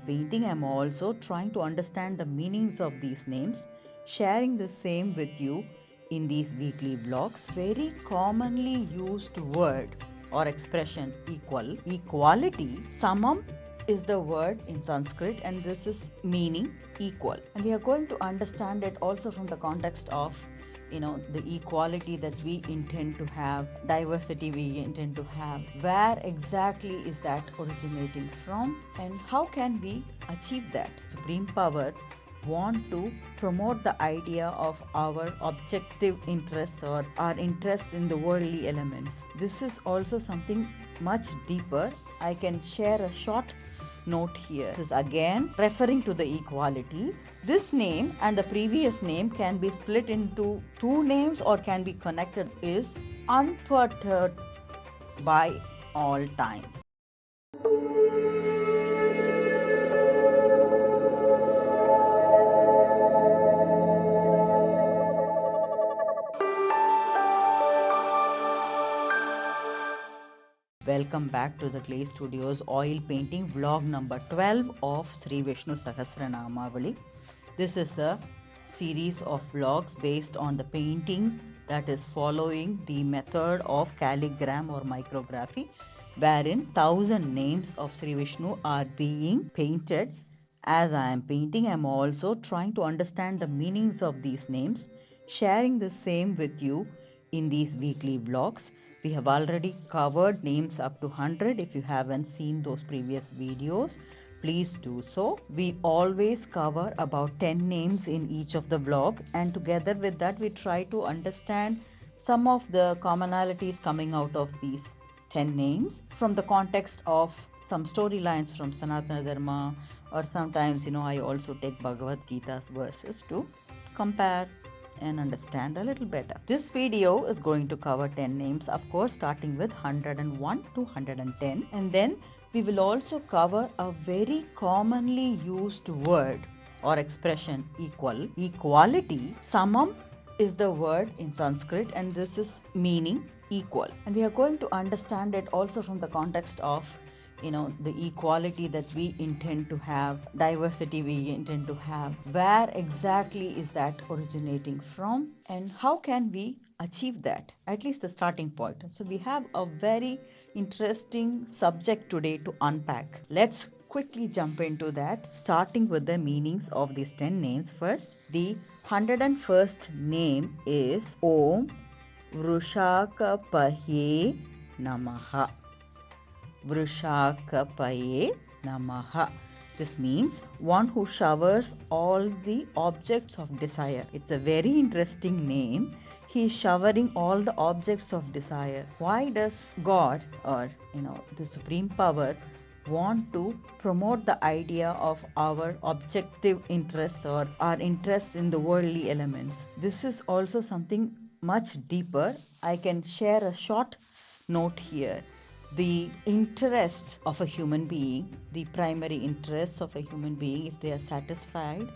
painting, I'm also trying to understand the meanings of these names, sharing the same with you in these weekly vlogs. Very commonly used word or expression equal, equality, samam is the word in Sanskrit, and this is meaning equal. And we are going to understand it also from the context of the equality that we intend to have, diversity we intend to have. Where exactly is that originating from, and how can we achieve that? Supreme Power want to promote the idea of our objective interests or our interests in the worldly elements. This is also something much deeper. I can share a short note here. This is again referring to the equality. This name and the previous name can be split into two names or can be connected, is unperturbed by all times. Welcome back to the Clay Studios oil painting vlog number 12 of Sri Vishnu Sahasranamavali. This is a series of vlogs based on the painting that is following the method of Calligram or Micrography, wherein 1000 names of Sri Vishnu are being painted. As I am painting, I am also trying to understand the meanings of these names, sharing the same with you in these weekly vlogs. We have already covered names up to 100. If you haven't seen those previous videos, please do so. We always cover about 10 names in each of the vlog, and together with that we try to understand some of the commonalities coming out of these 10 names from the context of some storylines from Sanatana Dharma, or sometimes I also take Bhagavad Gita's verses to compare and understand a little better. This video is going to cover 10 names, of course, starting with 101 to 110, and then we will also cover a very commonly used word or expression equal, equality. Samam is the word in Sanskrit, and this is meaning equal. And we are going to understand it also from the context of the equality that we intend to have, diversity we intend to have. Where exactly is that originating from, and how can we achieve that? At least a starting point. So we have a very interesting subject today to unpack. Let's quickly jump into that, starting with the meanings of these 10 names. First, the 101st name is Om Vrushakapahe Namaha. Vrushakapaye Namaha. This means one who showers all the objects of desire. It's a very interesting name. He is showering all the objects of desire. Why does God, or the Supreme Power, want to promote the idea of our objective interests or our interests in the worldly elements? This is also something much deeper. I can share a short note here. The interests of a human being, the primary interests of a human being, if they are satisfied,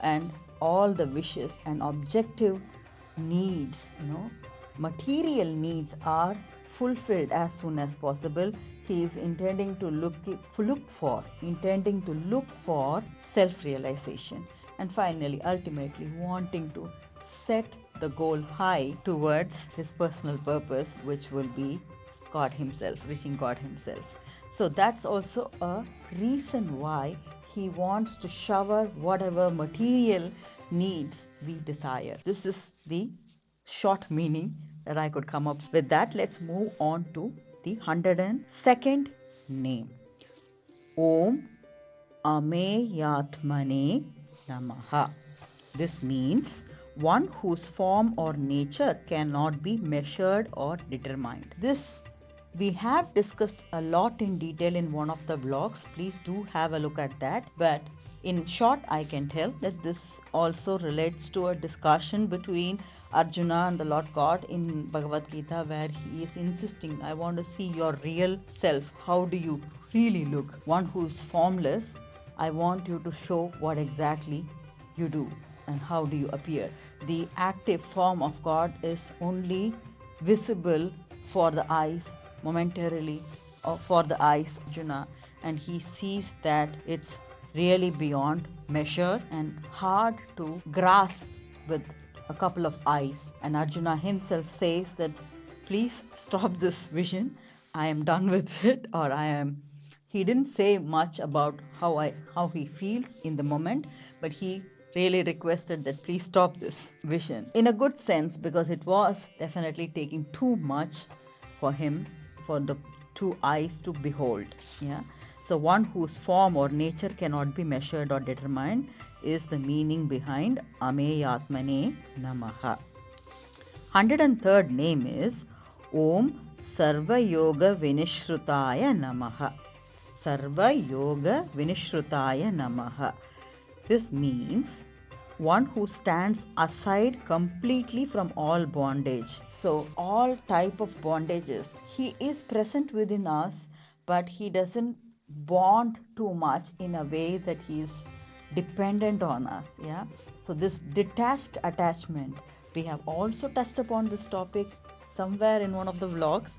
and all the wishes and objective needs, material needs are fulfilled as soon as possible, he is intending to look for self-realization, and finally, ultimately, wanting to set the goal high towards his personal purpose, which will be God Himself, reaching God Himself. So that's also a reason why He wants to shower whatever material needs we desire. This is the short meaning that I could come up with. That, let's move on to the 102nd name. Om Ameyatmane Namaha. This means one whose form or nature cannot be measured or determined. This we have discussed a lot in detail in one of the vlogs. Please do have a look at that. But in short, I can tell that this also relates to a discussion between Arjuna and the Lord God in Bhagavad Gita, where he is insisting, I want to see your real self. How do you really look? One who is formless, I want you to show what exactly you do and how do you appear. The active form of God is only visible for the eyes, momentarily, for the eyes, Arjuna, and he sees that it's really beyond measure and hard to grasp with a couple of eyes. And Arjuna himself says that, please stop this vision. I am done with it, or I am. He didn't say much about how he feels in the moment, but he really requested that please stop this vision. In a good sense, because it was definitely taking too much for him, for the two eyes to behold. Yeah. So one whose form or nature cannot be measured or determined is the meaning behind Ameyatmane Namaha. 103rd name is Om Sarva Yoga Vinishrutaya Namaha. Sarva Yoga Vinishrutaya Namaha. This means one who stands aside completely from all bondage. So all type of bondages, he is present within us, but he doesn't bond too much in a way that he is dependent on us. Yeah. So this detached attachment, we have also touched upon this topic somewhere in one of the vlogs,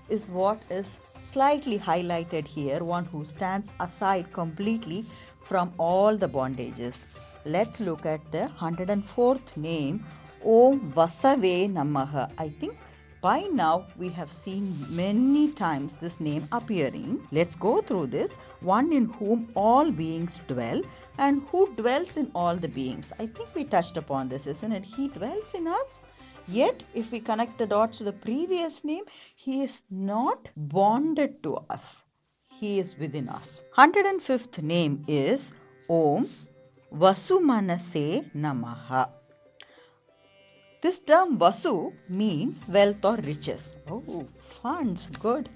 is what is slightly highlighted here. One who stands aside completely from all the bondages. Let's look at the 104th name, Om Vasave Namaha. I think by now we have seen many times this name appearing. Let's go through this. One in whom all beings dwell, and who dwells in all the beings. I think we touched upon this, isn't it? He dwells in us. Yet, if we connect the dots to the previous name, he is not bonded to us. He is within us. 105th name is Om Vasumanase Namaha. This term Vasu means wealth or riches. Oh, funds, good.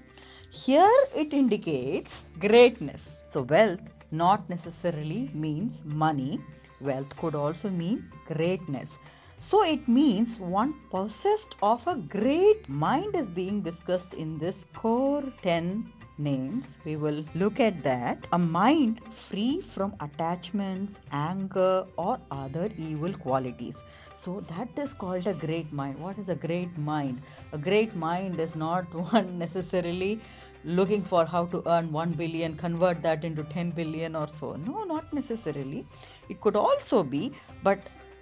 Here it indicates greatness. So wealth not necessarily means money. Wealth could also mean greatness. So it means one possessed of a great mind is being discussed in this core 10 names. We will look at that. A mind free from attachments, anger, or other evil qualities. So that is called a great mind. What is a great mind? A great mind is not one necessarily looking for how to earn 1 billion, convert that into 10 billion or so. No, not necessarily. It could also be, but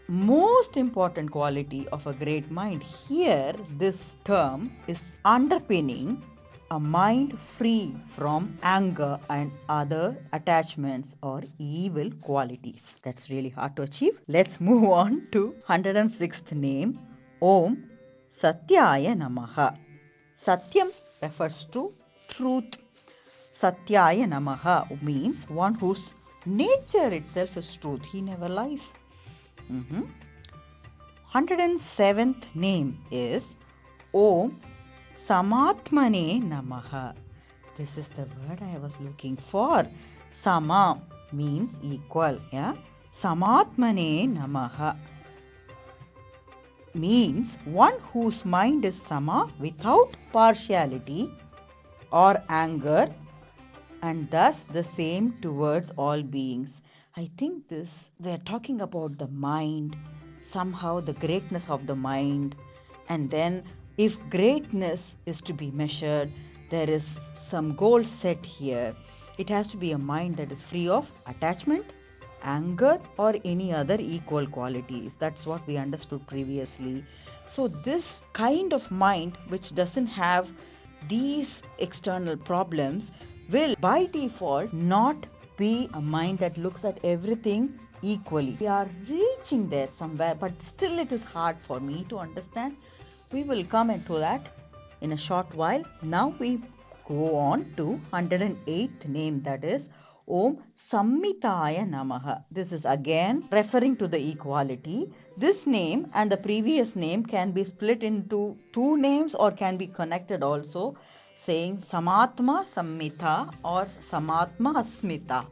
most important quality of a great mind here, this term is underpinning a mind free from anger and other attachments or evil qualities. That's really hard to achieve. Let's move on to 106th name, Om Satyaya Namaha. Satyam refers to truth. Satyaya Namaha means one whose nature itself is truth. He never lies. 107th name is Om Samatmane Namaha. This is the word I was looking for. Sama means equal. Yeah? Samatmane Namaha means one whose mind is sama without partiality or anger, and thus the same towards all beings. I think we're talking about the mind, somehow the greatness of the mind. And then if greatness is to be measured, there is some goal set here. It has to be a mind that is free of attachment, anger, or any other equal qualities. That's what we understood previously. So this kind of mind which doesn't have these external problems will by default not be a mind that looks at everything equally. We are reaching there somewhere, but still it is hard for me to understand. We will come into that in a short while. Now we go on to 108th name, that is Om Sammitaya Namaha. This is again referring to the equality. This name and the previous name can be split into two names or can be connected also, saying Samatma Sammita or Samatma Asmita.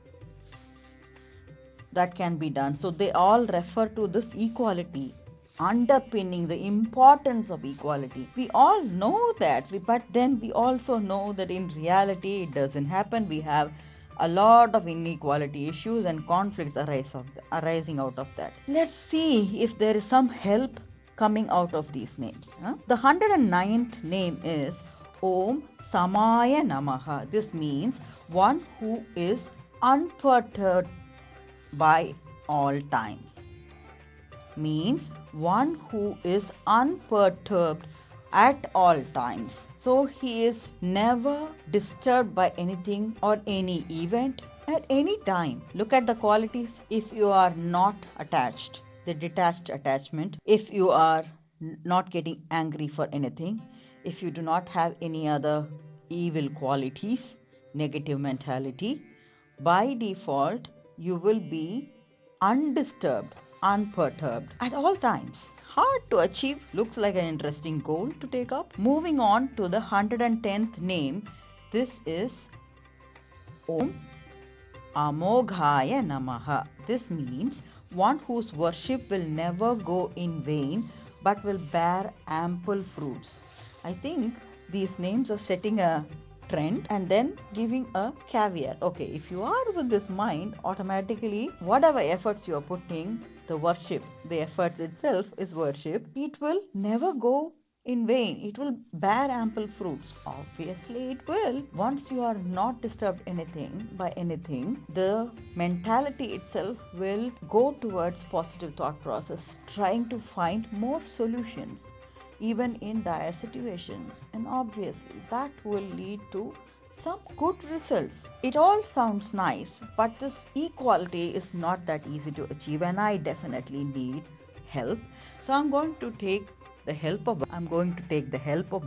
That can be done. So they all refer to this equality, underpinning the importance of equality. We all know that, but then we also know that in reality it doesn't happen. We have a lot of inequality issues and conflicts arising out of that. Let's see if there is some help coming out of these names. The 109th name is Om Samaya Namaha. This means one who is unperturbed by all times. Means one who is unperturbed at all times. So he is never disturbed by anything or any event at any time. Look at the qualities. If you are not attached, the detached attachment, if you are not getting angry for anything, if you do not have any other evil qualities, negative mentality, by default you will be undisturbed, unperturbed at all times. Hard to achieve, looks like an interesting goal to take up. Moving on to the 110th name, this is Om Amoghaya Namaha. This means one whose worship will never go in vain but will bear ample fruits. I think these names are setting a trend and then giving a caveat. Okay, if you are with this mind, automatically whatever efforts you are putting, the worship, the efforts itself is worship, it will never go in vain. It will bear ample fruits. Obviously it will. Once you are not disturbed by anything, the mentality itself will go towards positive thought process, trying to find more solutions even in dire situations, and obviously that will lead to some good results. It all sounds nice, but this equality is not that easy to achieve, and I definitely need help. So I'm going to take the help of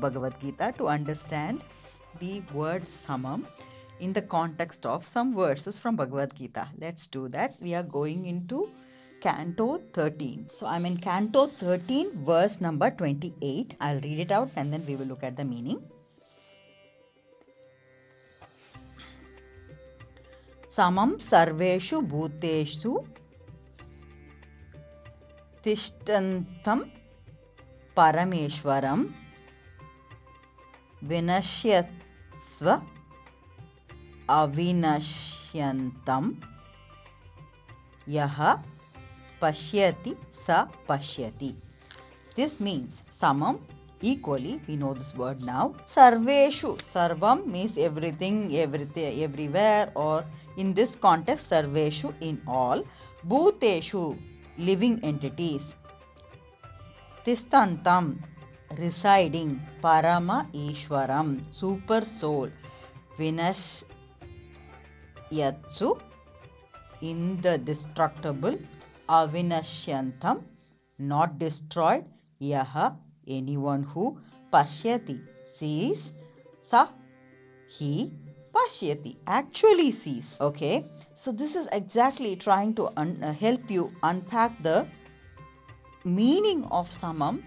Bhagavad Gita to understand the word samam in the context of some verses from Bhagavad Gita. Let's do that. We are going into Canto 13. So I'm in Canto 13, verse number 28. I'll read it out and then we will look at the meaning. Samam sarveshu bhuteshu tishtantam parameshwaram vinashyatsva avinashyantam yaha pashyati sa pashyati. This means samam, equally, we know this word now. Sarveshu, sarvam means everything, everywhere, or in this context, sarveshu, in all. Bhuteshu, living entities. Tistantam, residing. Parama Ishwaram, super soul. Vinashyatsu, indestructible. Avinashyantam, not destroyed. Yaha, anyone who. Pashyati, sees. Sa, he. Pashyati, actually sees. Okay, so this is exactly trying to help you unpack the meaning of samam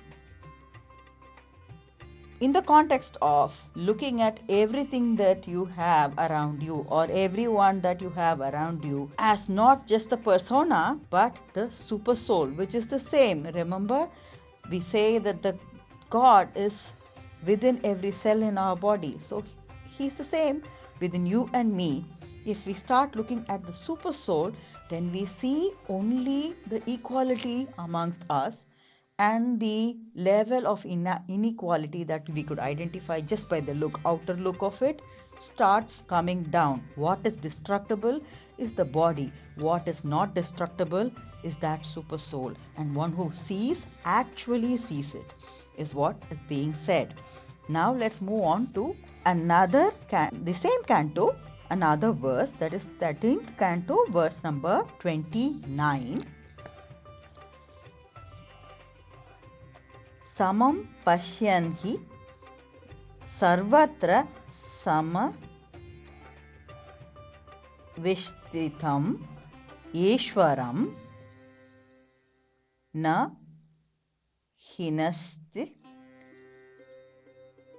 in the context of looking at everything that you have around you or everyone that you have around you as not just the persona but the super soul, which is the same. Remember, we say that the God is within every cell in our body. So he's the same within you and me. If we start looking at the super soul, then we see only the equality amongst us, and the level of inequality that we could identify just by the outer look of it starts coming down. What is destructible is the body. What is not destructible is that super soul. And one who sees actually sees it, is what is being said. Now let's move on to another the same canto, another verse, that is 13th canto, verse number 29. Samam pashyanhi sarvatra sama vishtitam ishwaram na hinasti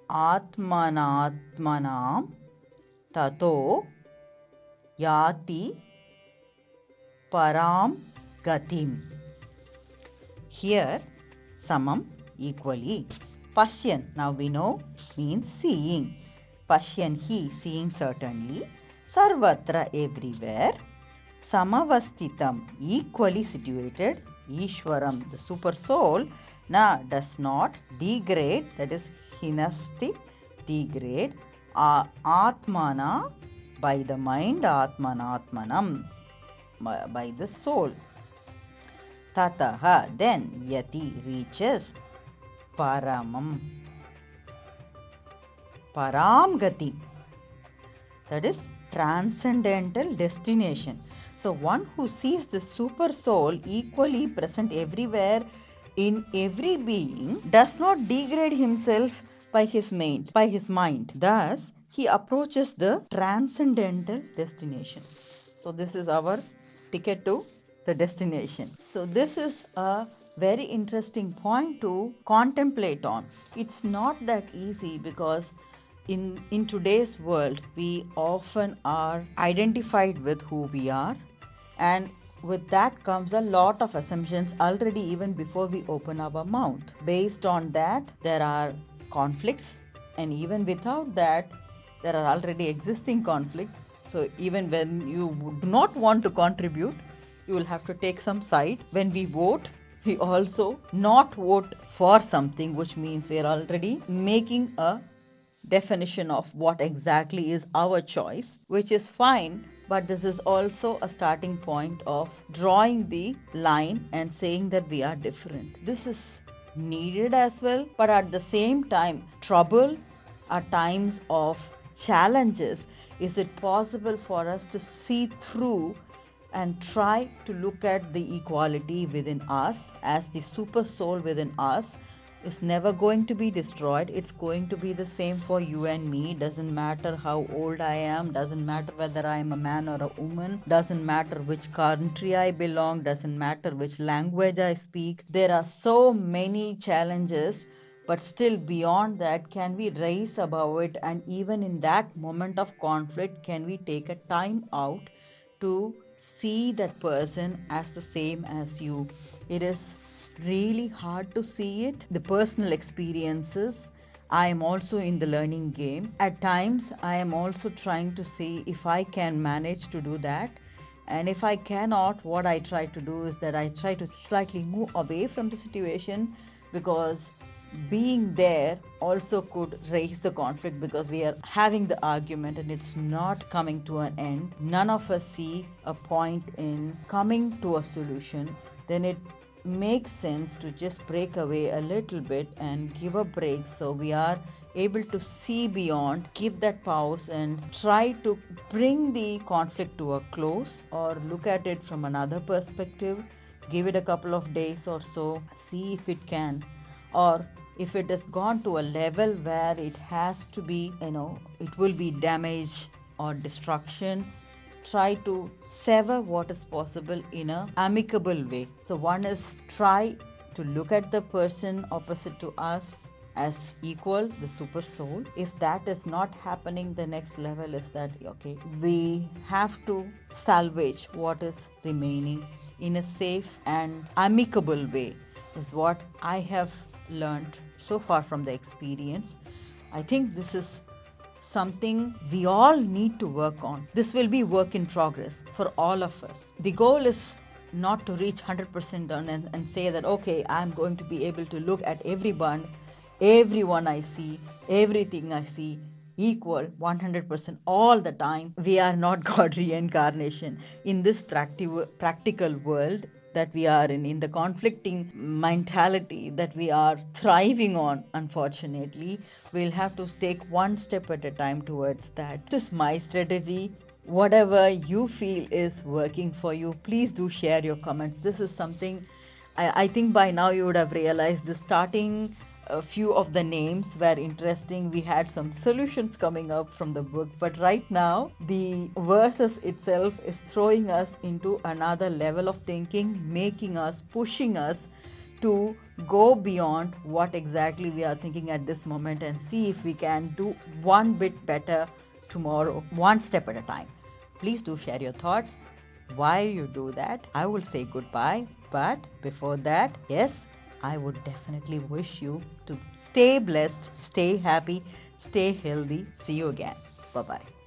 atmanatmanam tato yati param gatim. Here samam, equally. Pashyan, now we know, means seeing. Pashyan, he, seeing certainly. Sarvatra, everywhere. Samavastitam, equally situated. Ishwaram, the super soul, na, does not degrade, that is hinasti, degrade. Atmana, by the mind, atmanatmanam. by the soul. Tataha, then yati reaches param gati, that is transcendental destination. So one who sees the super soul equally present everywhere in every being does not degrade himself by his mind. Thus, he approaches the transcendental destination. So this is our ticket to the destination. So this is a very interesting point to contemplate on. It's not that easy because in today's world, we often are identified with who we are, and with that comes a lot of assumptions already even before we open our mouth. Based on that, there are conflicts, and even without that, there are already existing conflicts. So even when you do not want to contribute, you will have to take some side. When we vote, we also not vote for something, which means we are already making a definition of what exactly is our choice, which is fine, but this is also a starting point of drawing the line and saying that we are different. This is needed as well, but at the same time, trouble at times of challenges, is it possible for us to see through and try to look at the equality within us, as the super soul within us is never going to be destroyed. It's going to be the same for you and me. Doesn't matter how old I am, doesn't matter whether I am a man or a woman, doesn't matter which country I belong, doesn't matter which language I speak. There are so many challenges, but still beyond that, can we rise above it? And even in that moment of conflict, can we take a time out to see that person as the same as you? It is really hard to see it. The personal experiences, I am also in the learning game. At times, I am also trying to see if I can manage to do that. And if I cannot, what I try to do is that I try to slightly move away from the situation, because being there also could raise the conflict, because we are having the argument and it's not coming to an end. None of us see a point in coming to a solution. Then it makes sense to just break away a little bit and give a break, so we are able to see beyond, give that pause and try to bring the conflict to a close, or look at it from another perspective, give it a couple of days or so, see if it can, or if it has gone to a level where it has to be, it will be damage or destruction, try to sever what is possible in an amicable way. So one is try to look at the person opposite to us as equal, the super soul. If that is not happening, the next level is that, okay, we have to salvage what is remaining in a safe and amicable way, is what I have learned so far from the experience. I think this is something we all need to work on. This will be work in progress for all of us. The goal is not to reach 100% done and say that, okay, I'm going to be able to look at everyone I see, everything I see equal 100% all the time. We are not God reincarnation. In this practical world that we are in the conflicting mentality that we are thriving on, unfortunately, we'll have to take one step at a time towards that. This is my strategy. Whatever you feel is working for you, please do share your comments. This is something I think by now you would have realized. The starting a few of the names were interesting. We had some solutions coming up from the book, but right now the verses itself is throwing us into another level of thinking, making us, pushing us to go beyond what exactly we are thinking at this moment and see if we can do one bit better tomorrow, one step at a time. Please do share your thoughts. While you do that, I will say goodbye, but before that, yes, I would definitely wish you to stay blessed, stay happy, stay healthy. See you again. Bye-bye.